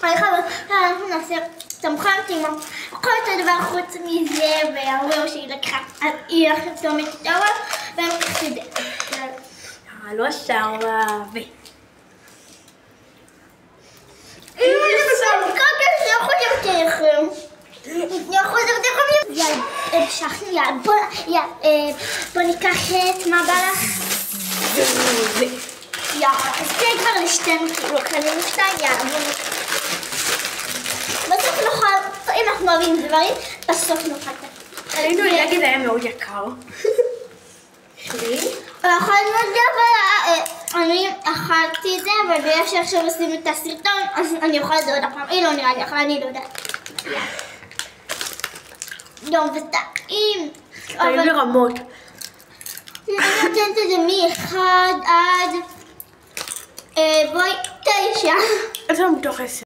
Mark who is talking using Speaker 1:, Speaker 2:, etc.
Speaker 1: אנחנו נעשה צמחת עם כל אותו דבר חוץ מזה, והרבה שהיא לקחה, היא הולכת לסתום את הטאווה, והם לקחת את זה.
Speaker 2: לא שמה,
Speaker 1: בוא ניקח את מה בא לך? אז זה כבר לשתינו כאילו קלינו שתיים, בסוף נאכל, אם אנחנו אוהבים דברים, בסוף נאכל את זה.
Speaker 2: עלינו להגיד היה מאוד יקר.
Speaker 1: אכלנו את זה, אבל אני אכלתי את זה, אבל בגלל שעכשיו עושים את הסרטון, אז אני אוכל את זה עוד הפעם. היא לא נראה לי, אבל אני לא יודעת. יום וטעים.
Speaker 2: טעים לרמות.
Speaker 1: אני נותנת את זה מ-1 עד 9.
Speaker 2: אז זה מתוך 10.